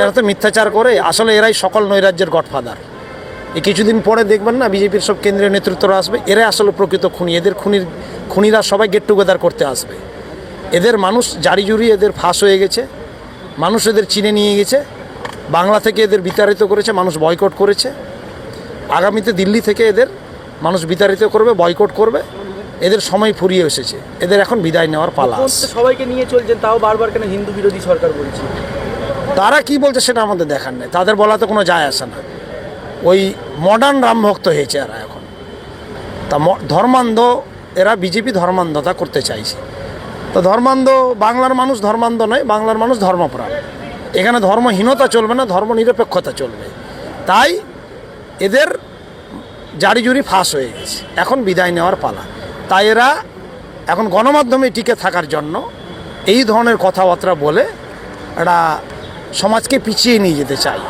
এরা তো মিথ্যাচার করে, আসলে এরাই সকল নৈরাজ্যের গডফাদার। এই কিছুদিন পরে দেখবেন না বিজেপির সব কেন্দ্রীয় নেতৃত্বরা আসবে, এরাই আসলে প্রকৃত খুনি। এদের খুনিরা সবাই গেট টুগেদার করতে আসবে। এদের মানুষ জারি জুরি এদের ফাঁস হয়ে গেছে, মানুষ এদের চিনে নিয়ে গেছে, বাংলা থেকে এদের বিতাড়িত করেছে, মানুষ বয়কট করেছে। আগামীতে দিল্লি থেকে এদের মানুষ বিতাড়িত করবে, বয়কট করবে। এদের সময় ফুরিয়ে এসেছে, এদের এখন বিদায় নেওয়ার পালা। সবাইকে নিয়ে চলছেন, তাও বারবার কেন হিন্দু বিরোধী সরকার বলছে? তারা কি বলছে সেটা আমাদের দেখার নেই, তাদের বলাতে কোনো যায় আসে না। ওই মডার্ন রামভক্ত হয়েছে এরা এখন। তা ধর্মান্ধ এরা, বিজেপি ধর্মান্ধতা করতে চাইছে। তো ধর্মান্ধ, বাংলার মানুষ ধর্মান্ধ নয়, বাংলার মানুষ ধর্মপ্রাণ। এখানে ধর্মহীনতা চলবে না, ধর্মনিরপেক্ষতা চলবে। তাই এদের জারি জুরি ফাঁস হয়ে গেছে, এখন বিদায় নেওয়ার পালা। তাই এরা এখন গণমাধ্যমে টিকে থাকার জন্য এই ধরনের কথাবার্তা বলে এরা সমাজকে পিছিয়ে নিয়ে যেতে চায়।